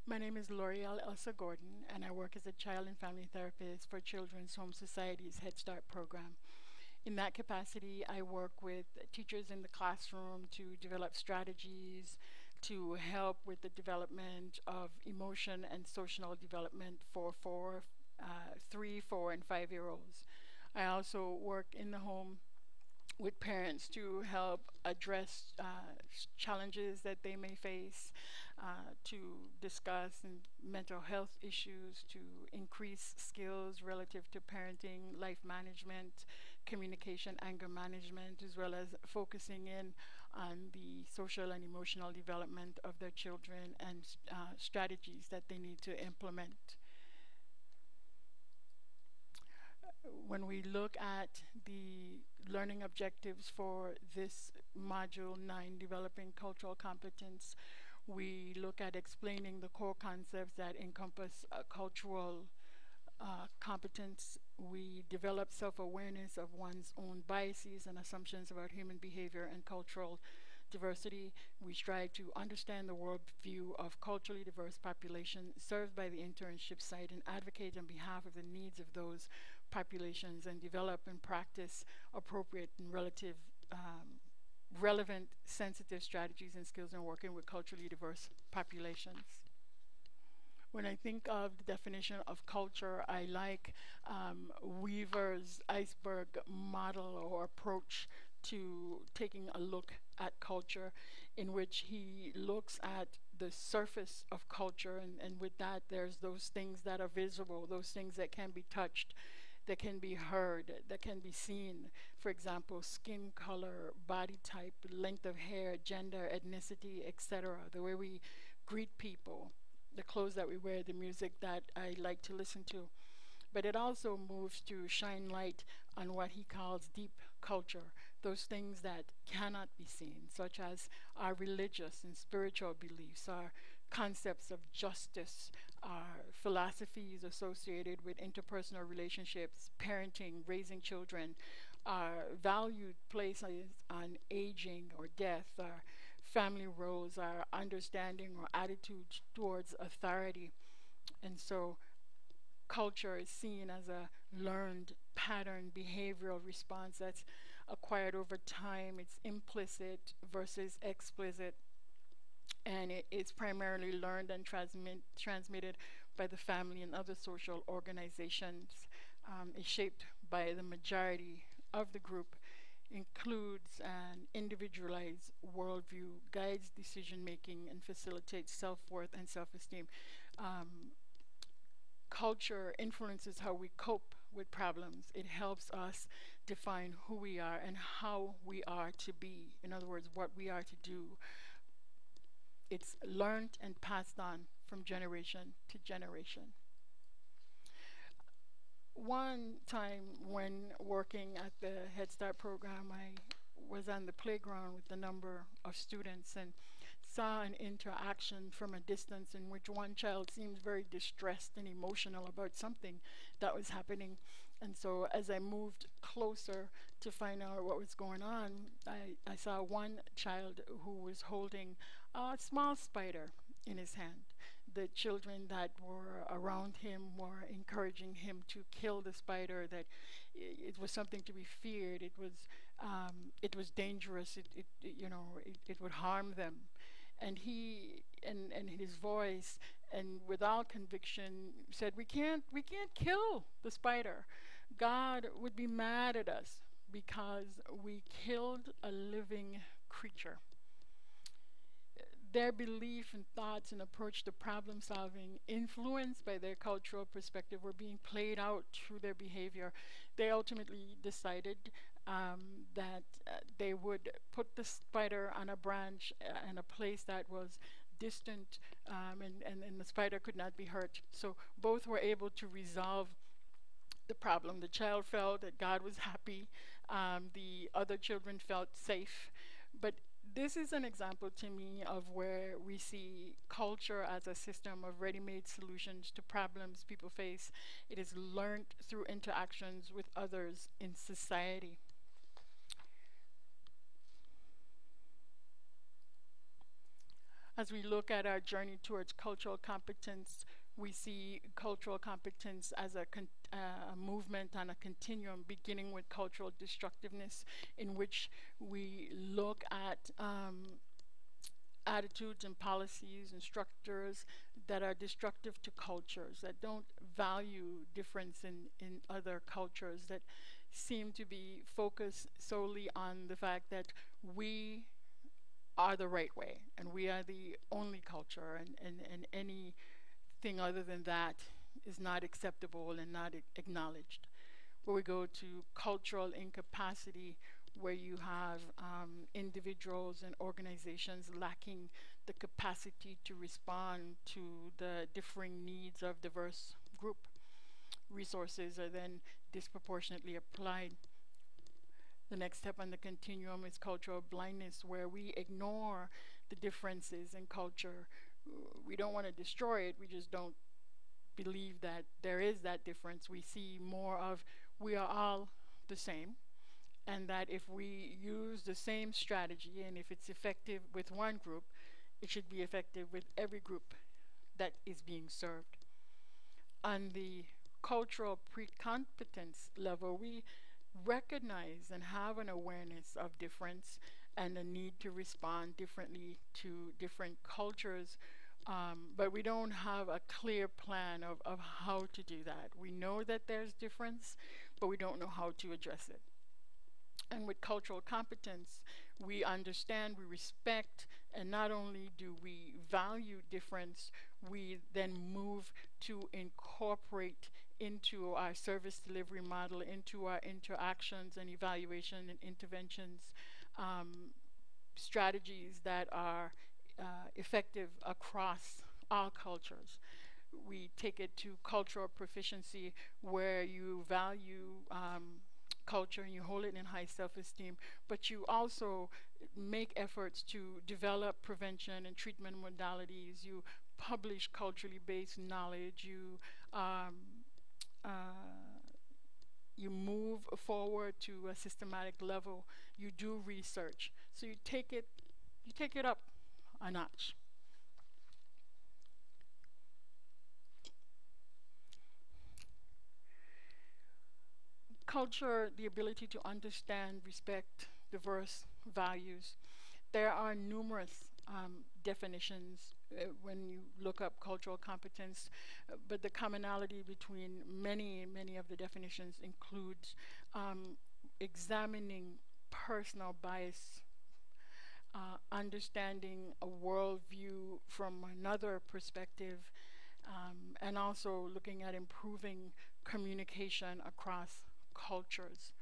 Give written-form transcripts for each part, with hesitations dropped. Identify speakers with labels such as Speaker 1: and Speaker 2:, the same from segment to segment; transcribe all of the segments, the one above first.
Speaker 1: My name is L'Oreal Elsa Gordon, and I work as a child and family therapist for Children's Home Society's Head Start program. In that capacity, I work with teachers in the classroom to develop strategies to help with the development of emotion and social development for 3, 4, and 5-year-olds. I also work in the home with parents to help address challenges that they may face, to discuss mental health issues, to increase skills relative to parenting, life management, communication, anger management, as well as focusing in on the social and emotional development of their children and strategies that they need to implement. When we look at the learning objectives for this module 9, developing cultural competence, we look at explaining the core concepts that encompass cultural competence. We develop self-awareness of one's own biases and assumptions about human behavior and cultural diversity. We strive to understand the worldview of culturally diverse populations served by the internship site and advocate on behalf of the needs of those populations and develop and practice appropriate and relevant, sensitive strategies and skills in working with culturally diverse populations. When I think of the definition of culture, I like Weaver's iceberg model or approach to taking a look at culture, in which he looks at the surface of culture, and with that there's those things that are visible, those things that can be touched, that can be heard, that can be seen. For example, skin color, body type, length of hair, gender, ethnicity, etc. The way we greet people, the clothes that we wear, the music that I like to listen to. But it also moves to shine light on what he calls deep culture, those things that cannot be seen, such as our religious and spiritual beliefs, our concepts of justice, our philosophies associated with interpersonal relationships, parenting, raising children, our valued places on aging or death, our family roles, our understanding or attitude towards authority. And so culture is seen as a learned pattern behavioral response that's acquired over time. It's implicit versus explicit, and it's primarily learned and transmitted by the family and other social organizations. It's shaped by the majority of the group, includes an individualized worldview, guides decision making, and facilitates self-worth and self-esteem. Culture influences how we cope with problems. It helps us define who we are and how we are to be. In other words, what we are to do. It's learned and passed on from generation to generation. One time when working at the Head Start program, I was on the playground with a number of students and saw an interaction from a distance in which one child seemed very distressed and emotional about something that was happening. And so as I moved closer to find out what was going on, I saw one child who was holding a small spider in his hand. The children that were around him were encouraging him to kill the spider, that it was something to be feared. It was dangerous. It would harm them. And he, and his voice, and without conviction, said, we can't kill the spider. God would be mad at us because we killed a living creature. Their belief and thoughts and approach to problem solving, influenced by their cultural perspective, were being played out through their behavior. They ultimately decided that they would put the spider on a branch in a place that was distant, and the spider could not be hurt. So both were able to resolve the problem. The child felt that God was happy. The other children felt safe. But this is an example to me of where we see culture as a system of ready-made solutions to problems people face. It is learned through interactions with others in society. As we look at our journey towards cultural competence, we see cultural competence as a movement and a continuum, beginning with cultural destructiveness, in which we look at attitudes and policies and structures that are destructive to cultures, that don't value difference in other cultures, that seem to be focused solely on the fact that we are the right way and we are the only culture, and anything other than that is not acceptable and not acknowledged. Where we go to cultural incapacity, where you have individuals and organizations lacking the capacity to respond to the differing needs of diverse group. Resources are then disproportionately applied. The next step on the continuum is cultural blindness, where we ignore the differences in culture. We don't want to destroy it, we just don't believe that there is that difference. We see more of we are all the same, and that if we use the same strategy and if it's effective with one group, it should be effective with every group that is being served. On the cultural pre-competence level, we recognize and have an awareness of difference and a need to respond differently to different cultures, but we don't have a clear plan of how to do that. We know that there's difference, but we don't know how to address it. And with cultural competence, we understand, we respect, and not only do we value difference, we then move to incorporate into our service delivery model, into our interactions and evaluation and interventions, strategies that are effective across all cultures. We take it to cultural proficiency, where you value culture and you hold it in high self-esteem, but you also make efforts to develop prevention and treatment modalities. You publish culturally based knowledge. You move forward to a systematic level. You do research. So you take it up a notch. Culture, the ability to understand, respect diverse values. There are numerous definitions when you look up cultural competence, but the commonality between many of the definitions includes examining personal bias, understanding a worldview from another perspective, and also looking at improving communication across cultures.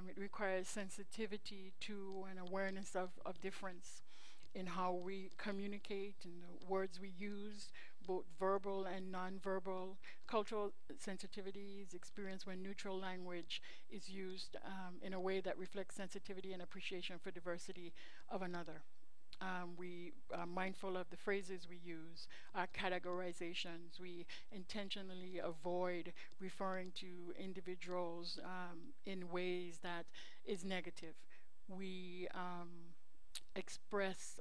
Speaker 1: It requires sensitivity to and awareness of difference in how we communicate and the words we use, both verbal and nonverbal. Cultural sensitivity is experienced when neutral language is used in a way that reflects sensitivity and appreciation for diversity of another. We are mindful of the phrases we use, our categorizations. We intentionally avoid referring to individuals in ways that is negative. We express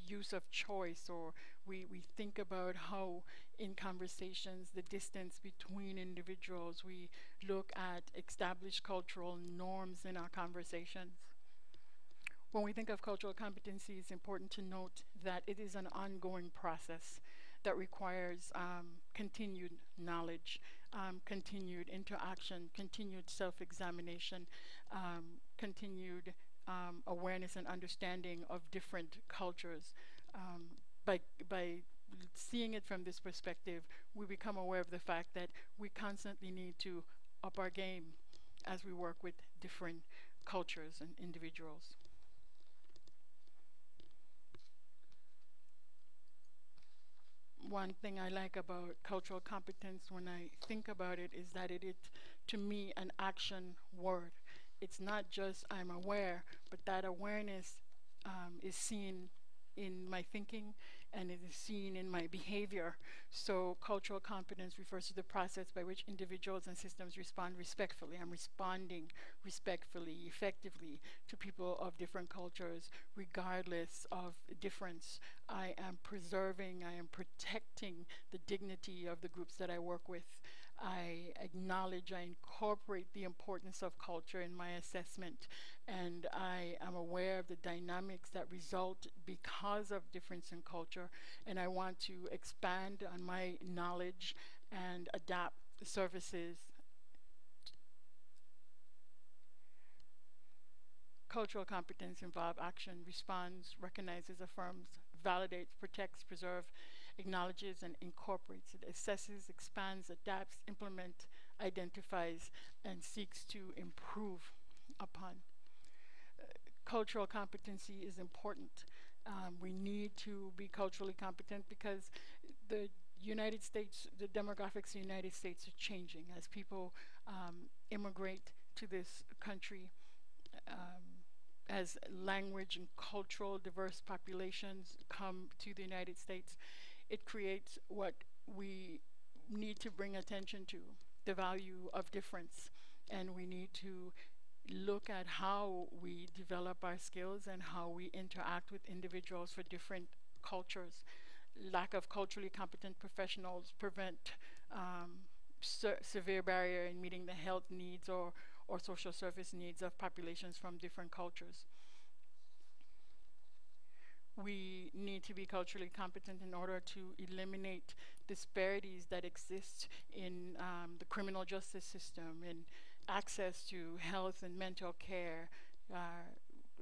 Speaker 1: use of choice, or we think about how in conversations the distance between individuals, we look at established cultural norms in our conversations. When we think of cultural competency, it's important to note that it is an ongoing process that requires continued knowledge, continued interaction, continued self-examination, continued awareness and understanding of different cultures. By seeing it from this perspective, we become aware of the fact that we constantly need to up our game as we work with different cultures and individuals. One thing I like about cultural competence when I think about it is that it is, to me, an action word. It's not just I'm aware, but that awareness is seen in my thinking and it is seen in my behavior. So cultural competence refers to the process by which individuals and systems respond respectfully. I'm responding respectfully, effectively to people of different cultures, regardless of difference. I am preserving, I am protecting the dignity of the groups that I work with. I acknowledge, I incorporate the importance of culture in my assessment, and I am aware of the dynamics that result because of difference in culture, and I want to expand on my knowledge and adapt services. Cultural competence involves action, responds, recognizes, affirms, validates, protects, preserves, acknowledges, and incorporates. It assesses, expands, adapts, implements, identifies, and seeks to improve upon. Cultural competency is important. We need to be culturally competent because the United States, the demographics of the United States are changing as people immigrate to this country. As language and cultural diverse populations come to the United States, it creates what we need to bring attention to, the value of difference. And we need to look at how we develop our skills and how we interact with individuals for different cultures. Lack of culturally competent professionals prevent severe barrier in meeting the health needs or social service needs of populations from different cultures. We need to be culturally competent in order to eliminate disparities that exist in the criminal justice system, in access to health and mental care.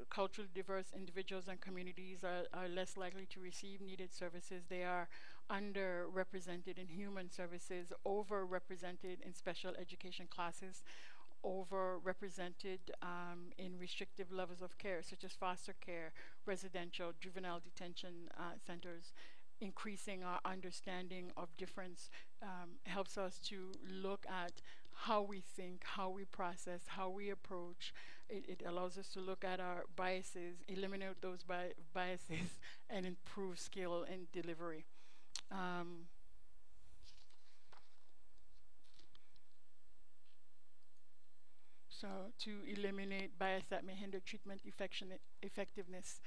Speaker 1: Culturally diverse individuals and communities are less likely to receive needed services. They are underrepresented in human services, overrepresented in special education classes, overrepresented in restrictive levels of care, such as foster care, residential, juvenile detention centers. Increasing our understanding of difference helps us to look at how we think, how we process, how we approach. It allows us to look at our biases, eliminate those biases, and improve skill and delivery. So to eliminate bias that may hinder treatment effectiveness,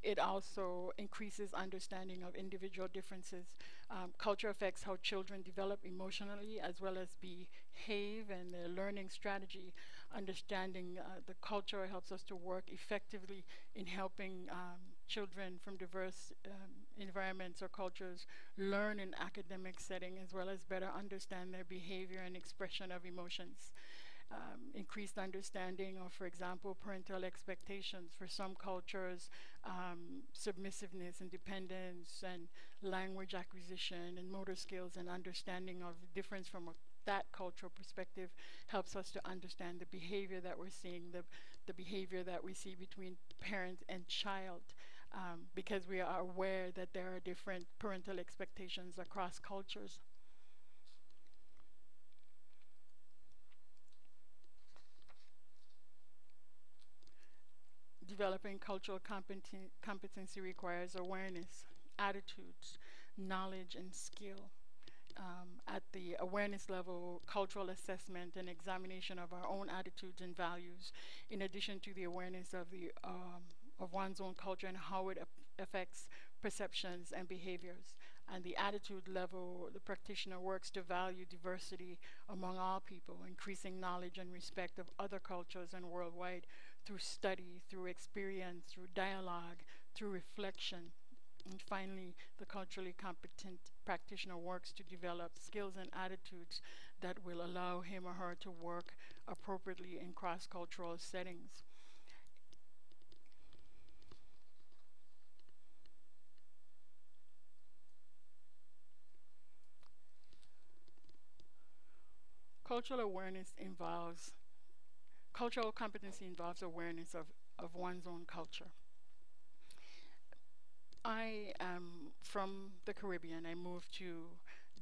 Speaker 1: it also increases understanding of individual differences. Culture affects how children develop emotionally as well as behave and their learning strategy. Understanding the culture helps us to work effectively in helping children from diverse environments or cultures learn in academic setting as well as better understand their behavior and expression of emotions. Increased understanding of, for example, parental expectations. For some cultures, submissiveness, independence, and language acquisition, and motor skills, and understanding of difference from that cultural perspective helps us to understand the behavior that we're seeing, the behavior that we see between parent and child, because we are aware that there are different parental expectations across cultures. Developing cultural competency requires awareness, attitudes, knowledge, and skill. At the awareness level, cultural assessment and examination of our own attitudes and values, in addition to the awareness of one's own culture and how it affects perceptions and behaviors. And the attitude level, the practitioner works to value diversity among all people, increasing knowledge and respect of other cultures and worldwide through study, through experience, through dialogue, through reflection. And finally, the culturally competent practitioner works to develop skills and attitudes that will allow him or her to work appropriately in cross-cultural settings. Cultural awareness involves, cultural competency involves awareness of one's own culture. I am from the Caribbean. I moved to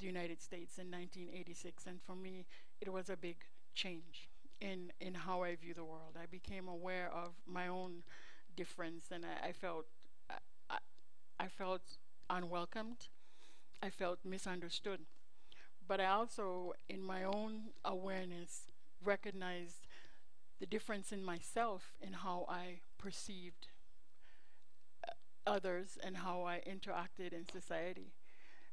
Speaker 1: the United States in 1986, and for me, it was a big change in how I view the world. I became aware of my own difference, and I felt I felt unwelcomed. I felt misunderstood. But I also, in my own awareness, recognized the difference in myself in how I perceived others and how I interacted in society.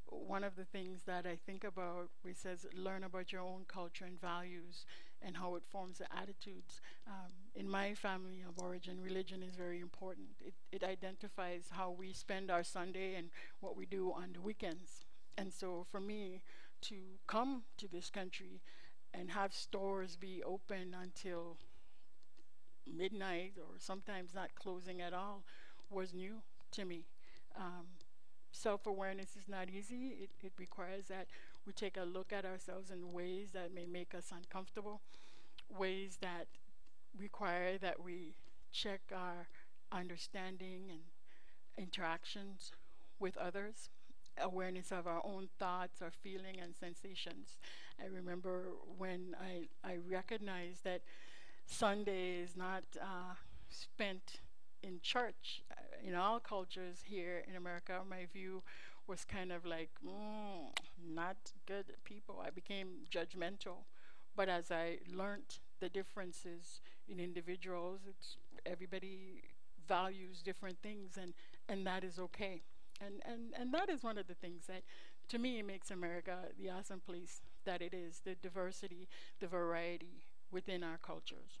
Speaker 1: One of the things that I think about, which says learn about your own culture and values and how it forms the attitudes. In my family of origin, religion is very important. It identifies how we spend our Sunday and what we do on the weekends. And so for me to come to this country and have stores be open until midnight or sometimes not closing at all was new to me. Um, Self-awareness is not easy. It requires that we take a look at ourselves in ways that may make us uncomfortable, ways that require that we check our understanding and interactions with others, awareness of our own thoughts, our feeling and sensations. I remember when I recognized that Sunday is not spent in church. In all cultures here in America, my view was kind of like, not good people. I became judgmental. But as I learned the differences in individuals, it's everybody values different things, and that is okay. And that is one of the things that, to me, makes America the awesome place that it is, the diversity, the variety within our cultures.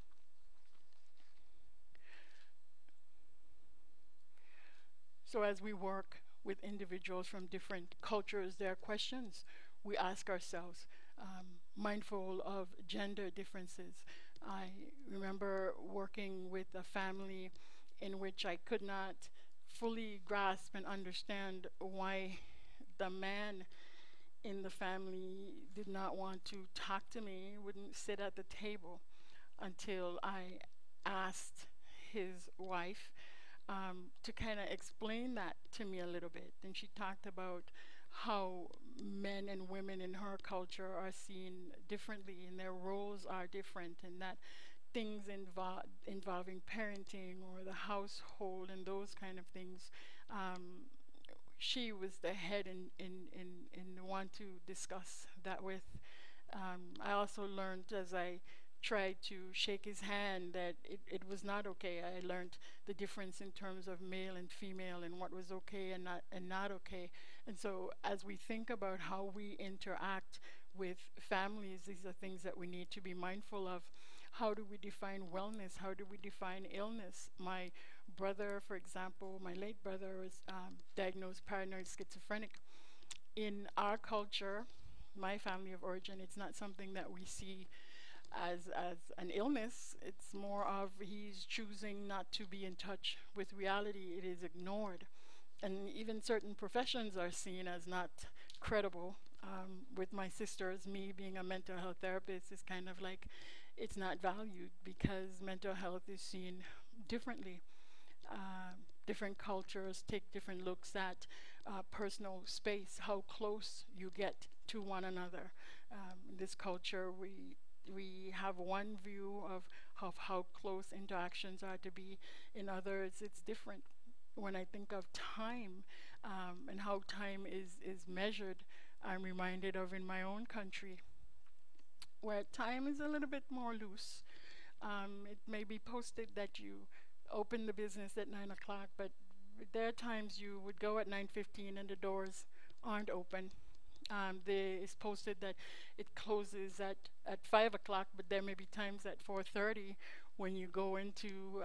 Speaker 1: So as we work with individuals from different cultures, there are questions we ask ourselves, mindful of gender differences. I remember working with a family in which I could not fully grasp and understand why the man in the family did not want to talk to me, wouldn't sit at the table until I asked his wife to kind of explain that to me a little bit. And she talked about how men and women in her culture are seen differently and their roles are different, and that things involving parenting or the household and those kind of things, she was the head in the one to discuss that with. I also learned as I tried to shake his hand that it was not okay. I learned the difference in terms of male and female and what was okay and not okay. And so as we think about how we interact with families, these are things that we need to be mindful of. How do we define wellness? How do we define illness? My brother, for example, my late brother was diagnosed paranoid schizophrenic. In our culture, my family of origin, it's not something that we see as an illness. It's more of he's choosing not to be in touch with reality. It is ignored. And even certain professions are seen as not credible. With my sisters, me being a mental health therapist is kind of like it's not valued because mental health is seen differently. Different cultures take different looks at personal space, how close you get to one another. In this culture, we have one view of how close interactions are to be. In others, it's different. When I think of time and how time is measured, I'm reminded of in my own country, where time is a little bit more loose. It may be posted that you open the business at 9 o'clock, but there are times you would go at 9:15 and the doors aren't open. It's posted that it closes at 5 o'clock, but there may be times at 4:30 when you go into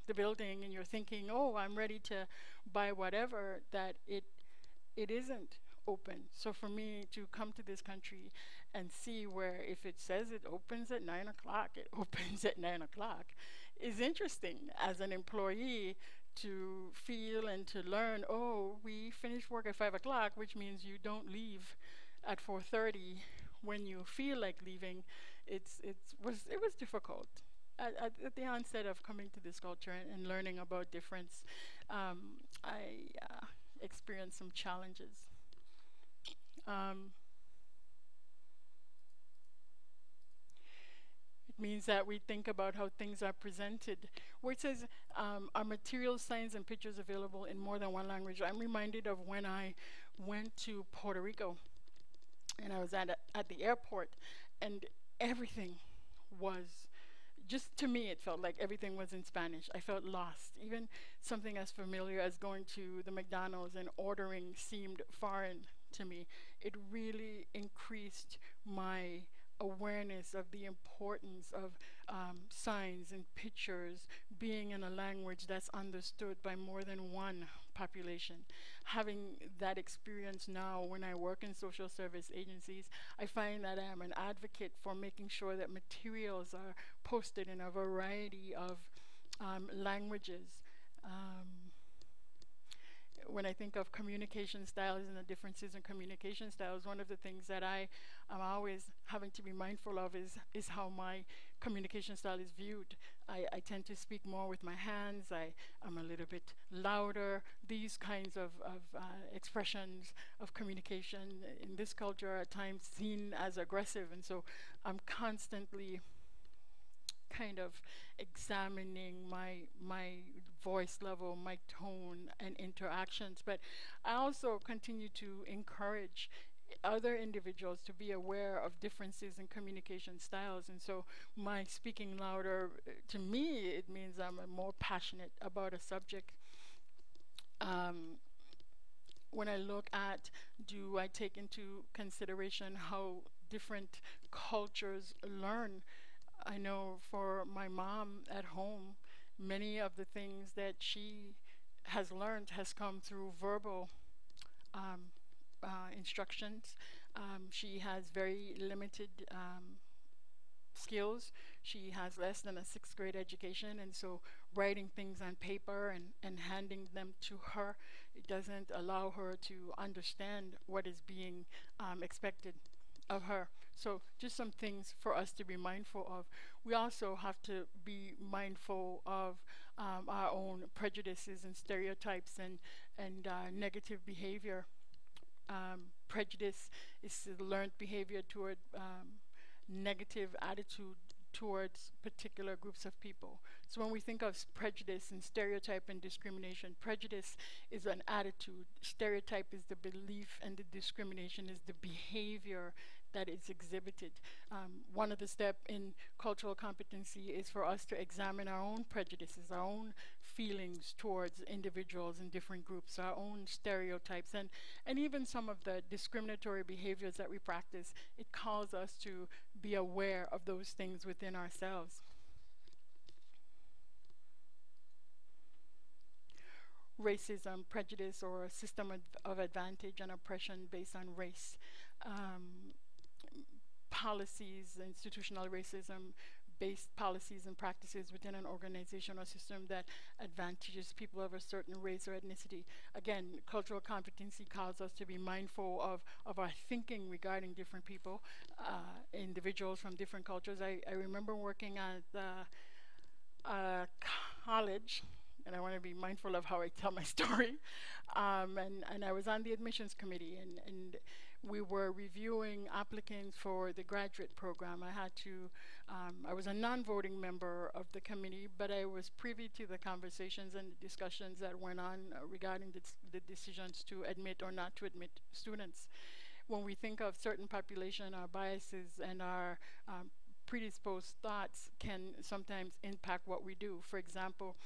Speaker 1: the building and you're thinking, oh, I'm ready to buy whatever, that it isn't open. So for me to come to this country and see where if it says it opens at 9 o'clock, it opens at 9 o'clock is interesting as an employee to feel and to learn, oh, we finish work at 5 o'clock, which means you don't leave at 4:30 when you feel like leaving. It was difficult. At the onset of coming to this culture and learning about difference, I experienced some challenges. Um, It means that we think about how things are presented. Where it says, are materials, signs, and pictures available in more than one language? I'm reminded of when I went to Puerto Rico and I was at the airport, and everything was, just to me, it felt like everything was in Spanish. I felt lost. Even something as familiar as going to the McDonald's and ordering seemed foreign to me. It really increased my awareness of the importance of signs and pictures being in a language that's understood by more than one population. Having that experience now when I work in social service agencies, I find that I am an advocate for making sure that materials are posted in a variety of languages. Um, when I think of communication styles and the differences in communication styles, one of the things that I am always having to be mindful of is how my communication style is viewed. I tend to speak more with my hands. I'm a little bit louder. These kinds of expressions of communication in this culture are at times seen as aggressive, and so I'm constantly kind of examining my voice level, my tone, and interactions. But I also continue to encourage other individuals to be aware of differences in communication styles. And so my speaking louder, to me, it means I'm more passionate about a subject. Um, when I look at, do I take into consideration how different cultures learn? I know for my mom at home, many of the things that she has learned has come through verbal um, instructions. She has very limited skills. She has less than a sixth grade education, and so writing things on paper and handing them to her, it doesn't allow her to understand what is being expected of her. So just some things for us to be mindful of. We also have to be mindful of our own prejudices and stereotypes and negative behavior. Prejudice is learned behavior toward negative attitude towards particular groups of people. So when we think of prejudice and stereotype and discrimination, prejudice is an attitude, stereotype is the belief, and the discrimination is the behavior that is exhibited. One of the steps in cultural competency is for us to examine our own prejudices, our own feelings towards individuals in different groups, our own stereotypes, and even some of the discriminatory behaviors that we practice. It calls us to be aware of those things within ourselves. Racism, prejudice, or a system of advantage and oppression based on race. Policies, institutional racism, based policies and practices within an organization or system that advantages people of a certain race or ethnicity. Again, cultural competency calls us to be mindful of our thinking regarding different people, individuals from different cultures. I remember working at college, and I want to be mindful of how I tell my story. And I was on the admissions committee, and we were reviewing applicants for the graduate program. I was a non-voting member of the committee, but I was privy to the conversations and the discussions that went on regarding the decisions to admit or not to admit students. When we think of certain population, our biases and our predisposed thoughts can sometimes impact what we do. For example,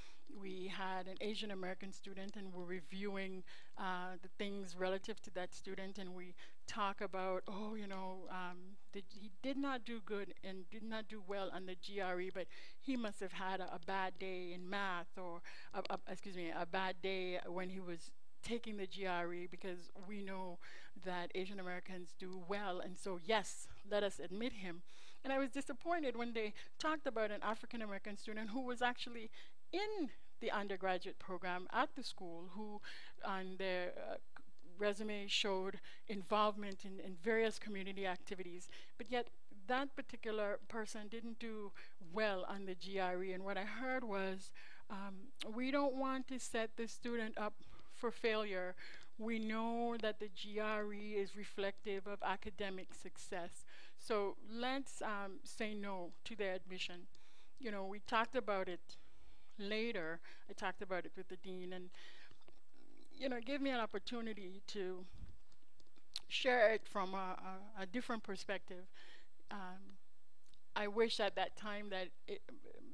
Speaker 1: we had an Asian American student, and we're reviewing the things relative to that student, and we talk about, oh, he did not do good and did not do well on the GRE, but he must have had a bad day in math, or a bad day when he was taking the GRE, because we know that Asian Americans do well, and so yes, let us admit him. And I was disappointed when they talked about an African American student who was actually in the undergraduate program at the school, who on their resume showed involvement in various community activities, but yet that particular person didn't do well on the GRE. And what I heard was, we don't want to set the student up for failure. We know that the GRE is reflective of academic success. So let's say no to their admission. You know, we talked about it later. I talked about it with the dean, and you know, it gave me an opportunity to share it from a different perspective. Um, I wish at that time that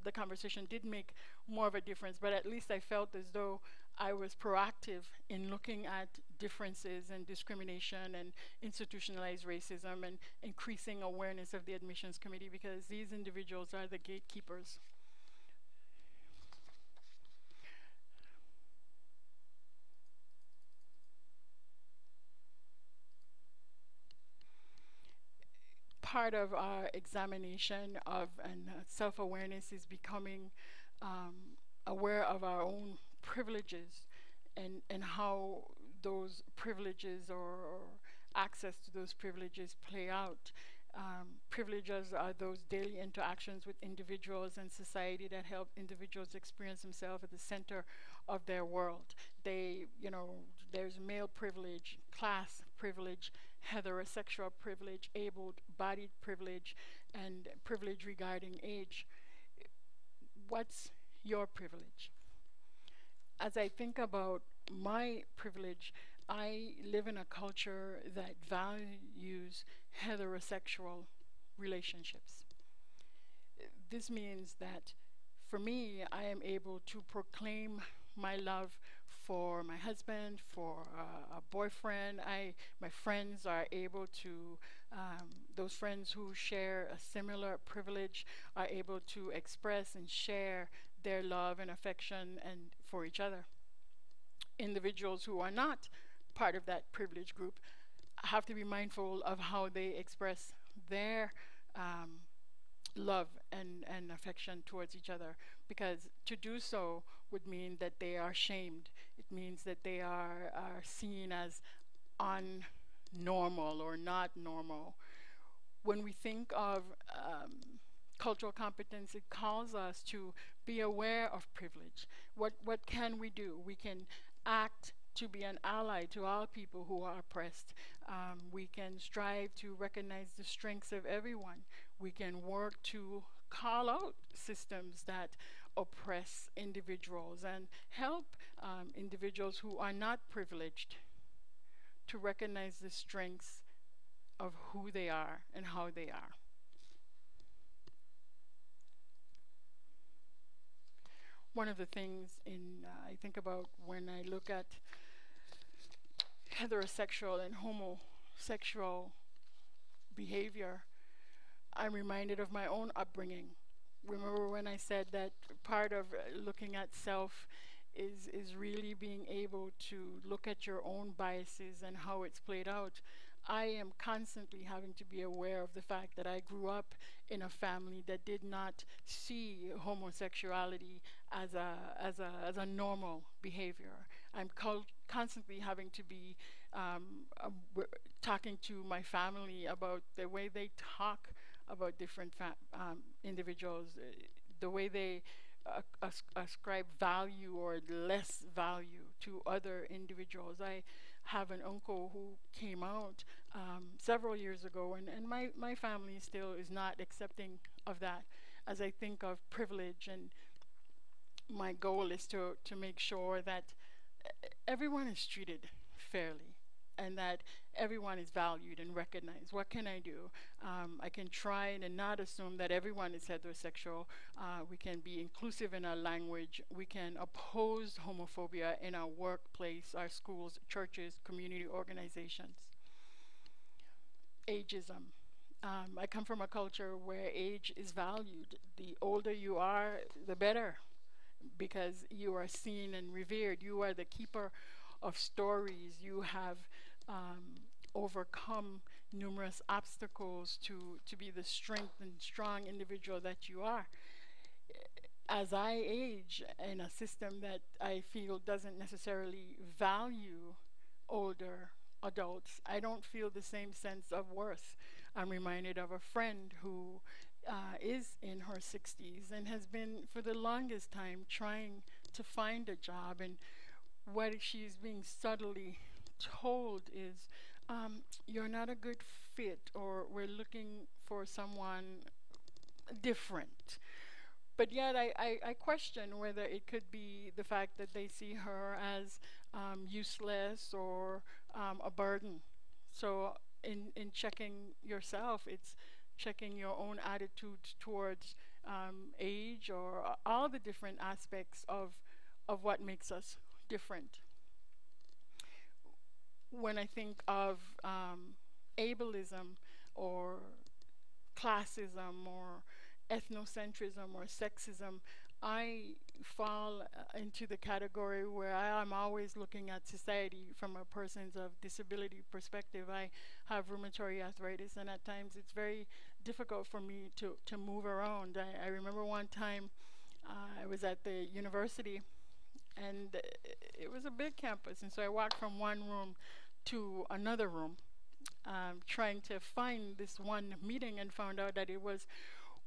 Speaker 1: the conversation did make more of a difference, but at least I felt as though I was proactive in looking at differences and discrimination and institutionalized racism and increasing awareness of the admissions committee, because these individuals are the gatekeepers. Part of our examination of and self-awareness is becoming aware of our own privileges and how those privileges or access to those privileges play out. Privileges are those daily interactions with individuals and society that help individuals experience themselves at the center of their world. They, you know, there's male privilege, class privilege, heterosexual privilege, able-bodied privilege, and privilege regarding age. What's your privilege? As I think about my privilege, I live in a culture that values heterosexual relationships. This means that for me, I am able to proclaim my love for my husband, for a boyfriend. My friends are able to, those friends who share a similar privilege are able to express and share their love and affection and for each other. Individuals who are not part of that privileged group have to be mindful of how they express their love and affection towards each other, because to do so would mean that they are shamed. It means that they are seen as unnormal or not normal. When we think of cultural competence, it calls us to be aware of privilege. What can we do? We can act to be an ally to all people who are oppressed. We can strive to recognize the strengths of everyone. We can work to call out systems that oppress individuals and help individuals who are not privileged to recognize the strengths of who they are and how they are. One of the things I think about when I look at heterosexual and homosexual behavior, I'm reminded of my own upbringing. Remember when I said that part of looking at self is really being able to look at your own biases and how it's played out. I am constantly having to be aware of the fact that I grew up in a family that did not see homosexuality as a normal behavior. I'm constantly having to be talking to my family about the way they talk about different individuals, the way they ascribe value or less value to other individuals. I have an uncle who came out several years ago, and my family still is not accepting of that. As I think of privilege, and my goal is to make sure that everyone is treated fairly and that everyone is valued and recognized. What can I do? I can try and not assume that everyone is heterosexual. We can be inclusive in our language. We can oppose homophobia in our workplace, our schools, churches, community organizations. Ageism. I come from a culture where age is valued. The older you are, the better, because you are seen and revered. You are the keeper of stories. You have overcome numerous obstacles to be the strength and strong individual that you are. As I age in a system that I feel doesn't necessarily value older adults, I don't feel the same sense of worth. I'm reminded of a friend who is in her 60s and has been for the longest time trying to find a job, and what she's being subtly told is You're not a good fit, or we're looking for someone different. But yet, I question whether it could be the fact that they see her as useless or a burden. So, in checking yourself, it's checking your own attitude towards age or all the different aspects of what makes us different. When I think of ableism or classism or ethnocentrism or sexism, I fall into the category where I am always looking at society from a person's of disability perspective. I have rheumatoid arthritis, and at times it's very difficult for me to move around. I remember one time I was at the university, and it was a big campus, and so I walked from one room to another room, trying to find this one meeting, and found out that it was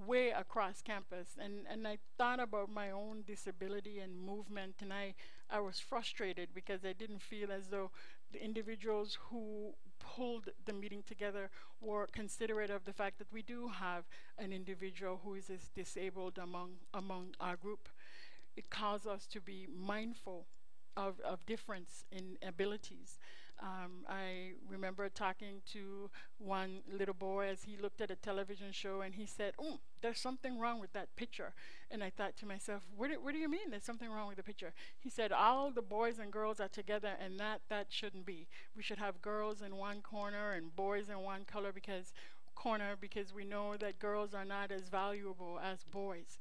Speaker 1: way across campus. And I thought about my own disability and movement, and I was frustrated because I didn't feel as though the individuals who pulled the meeting together were considerate of the fact that we do have an individual who is disabled among our group. It calls us to be mindful of difference in abilities. I remember talking to one little boy as he looked at a television show, and he said, "Oh, there's something wrong with that picture." And I thought to myself, what do you mean there's something wrong with the picture? He said, "All the boys and girls are together, and that shouldn't be. We should have girls in one corner and boys in one corner because we know that girls are not as valuable as boys."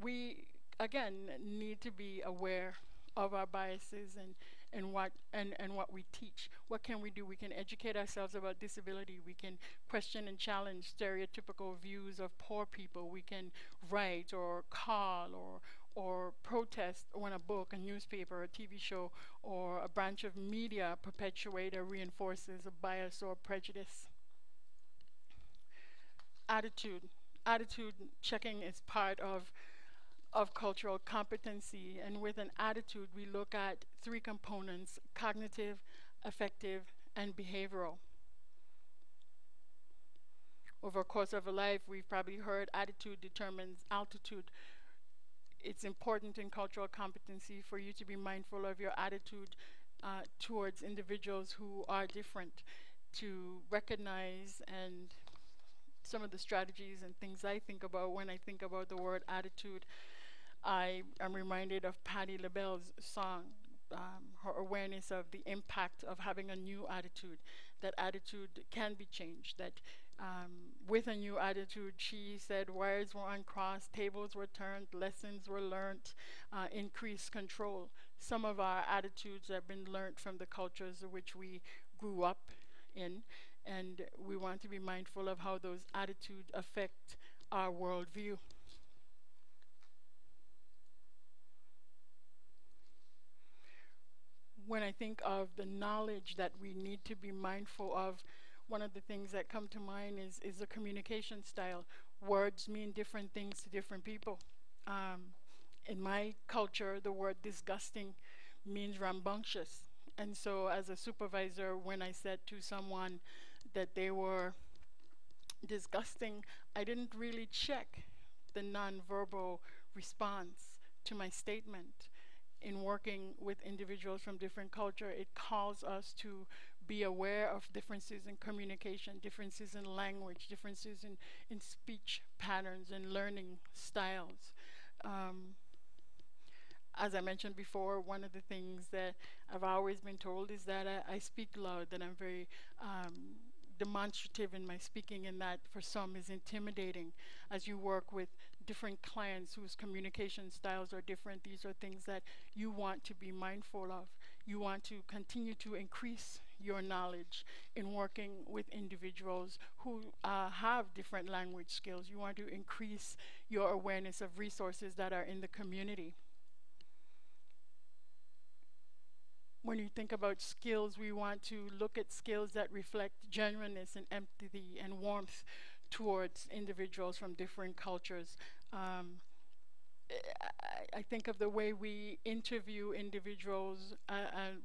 Speaker 1: We again need to be aware of our biases and what we teach. What can we do? We can educate ourselves about disability. We can question and challenge stereotypical views of poor people. We can write or call or protest when a book, a newspaper, a TV show, or a branch of media perpetuate or reinforces a bias or prejudice. Attitude. Attitude checking is part of cultural competency, and with an attitude we look at three components: cognitive, affective, and behavioral. Over the course of a life, we've probably heard attitude determines altitude. It's important in cultural competency for you to be mindful of your attitude towards individuals who are different, to recognize. And some of the strategies and things I think about when I think about the word attitude, I am reminded of Patti LaBelle's song, her awareness of the impact of having a new attitude. That attitude can be changed. That with a new attitude, she said, wires were uncrossed, tables were turned, lessons were learnt, increased control. Some of our attitudes have been learnt from the cultures in which we grew up in, and we want to be mindful of how those attitudes affect our worldview. When I think of the knowledge that we need to be mindful of, one of the things that come to mind is the communication style. Words mean different things to different people. In my culture, the word disgusting means rambunctious. And so as a supervisor, when I said to someone that they were disgusting, I didn't really check the nonverbal response to my statement. In working with individuals from different culture, it calls us to be aware of differences in communication, differences in language, differences in speech patterns and learning styles. As I mentioned before, one of the things that I've always been told is that I speak loud, that I'm very demonstrative in my speaking, and that for some is intimidating. As you work with different clients whose communication styles are different, these are things that you want to be mindful of. You want to continue to increase your knowledge in working with individuals who have different language skills. You want to increase your awareness of resources that are in the community. When you think about skills, we want to look at skills that reflect genuineness and empathy and warmth towards individuals from different cultures. I think of the way we interview individuals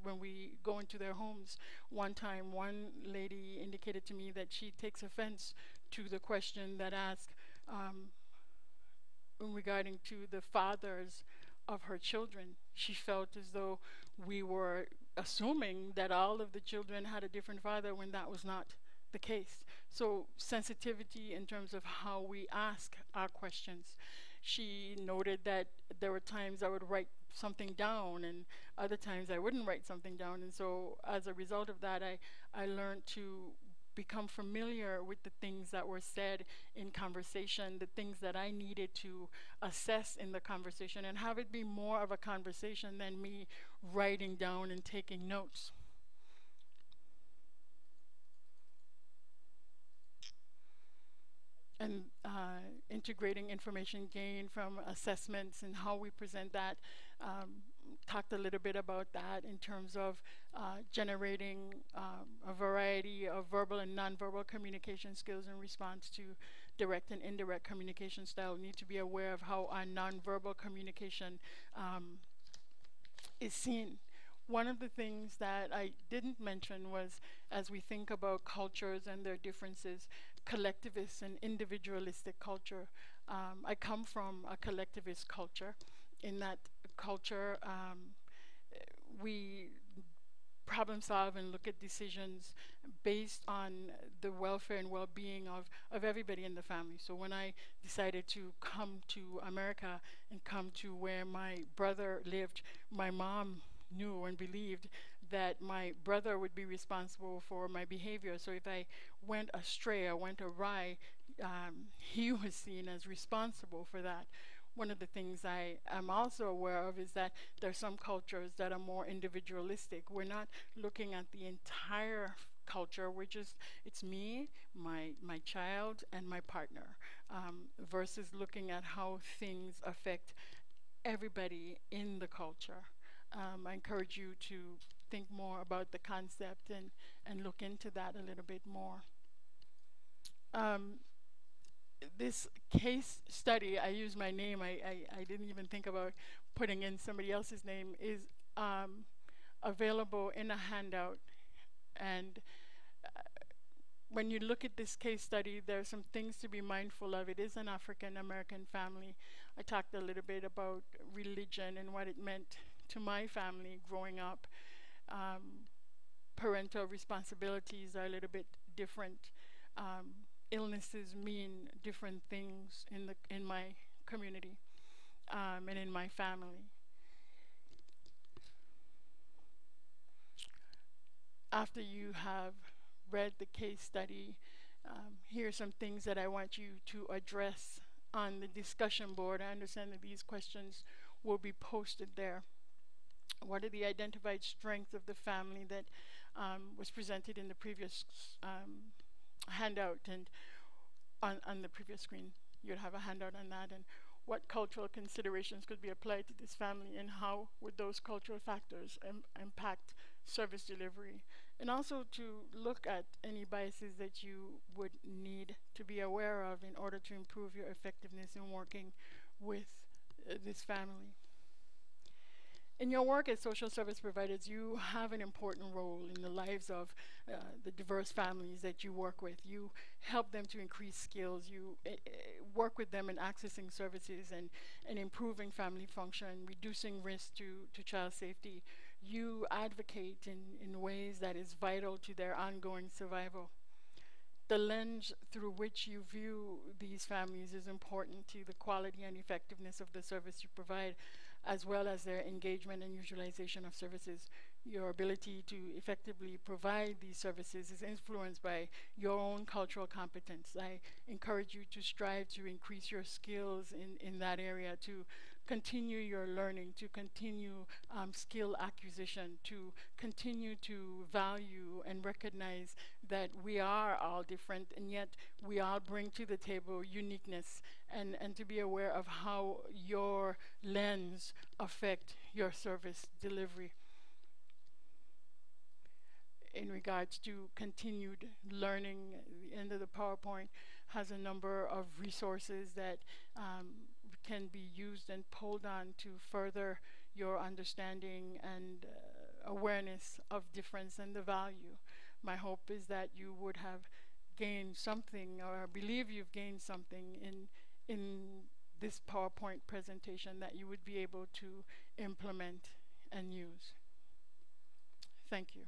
Speaker 1: when we go into their homes. One time, one lady indicated to me that she takes offense to the question that asked um, regarding to the fathers of her children. She felt as though we were assuming that all of the children had a different father when that was not the case. So sensitivity in terms of how we ask our questions. She noted that there were times I would write something down and other times I wouldn't write something down. And so as a result of that, I learned to become familiar with the things that were said in conversation, the things that I needed to assess in the conversation, and have it be more of a conversation than me writing down and taking notes. And integrating information gained from assessments and how we present that. Talked a little bit about that in terms of generating a variety of verbal and nonverbal communication skills in response to direct and indirect communication style. We need to be aware of how our nonverbal communication is seen. One of the things that I didn't mention was, as we think about cultures and their differences, collectivist and individualistic culture. I come from a collectivist culture. In that culture, we problem solve and look at decisions based on the welfare and well-being of everybody in the family. So when I decided to come to America and come to where my brother lived, my mom knew and believed that my brother would be responsible for my behavior. So if I went astray, I went awry, he was seen as responsible for that. One of the things I am also aware of is that there are some cultures that are more individualistic. We're not looking at the entire culture. We're just, it's me, my child, and my partner, versus looking at how things affect everybody in the culture. I encourage you to think more about the concept and look into that a little bit more. This case study, I use my name, I didn't even think about putting in somebody else's name, is available in a handout. And when you look at this case study, there are some things to be mindful of. It is an African American family. I talked a little bit about religion and what it meant to my family growing up. Parental responsibilities are a little bit different. Illnesses mean different things in my community and in my family. After you have read the case study, here are some things that I want you to address on the discussion board. I understand that these questions will be posted there. What are the identified strengths of the family that was presented in the previous handout, and on the previous screen you'd have a handout on that, and what cultural considerations could be applied to this family, and how would those cultural factors impact service delivery, and also to look at any biases that you would need to be aware of in order to improve your effectiveness in working with this family. In your work as social service providers, you have an important role in the lives of the diverse families that you work with. You help them to increase skills. You work with them in accessing services and improving family function, reducing risk to child safety. You advocate in ways that is vital to their ongoing survival. The lens through which you view these families is important to the quality and effectiveness of the service you provide, as well as their engagement and utilization of services. Your ability to effectively provide these services is influenced by your own cultural competence. I encourage you to strive to increase your skills in that area, to continue your learning, to continue skill acquisition, to continue to value and recognize that we are all different, and yet we all bring to the table uniqueness, and to be aware of how your lens affect your service delivery. In regards to continued learning, the end of the PowerPoint has a number of resources that can be used and pulled on to further your understanding and awareness of difference and the value. My hope is that you would have gained something, or believe you've gained something in this PowerPoint presentation that you would be able to implement and use. Thank you.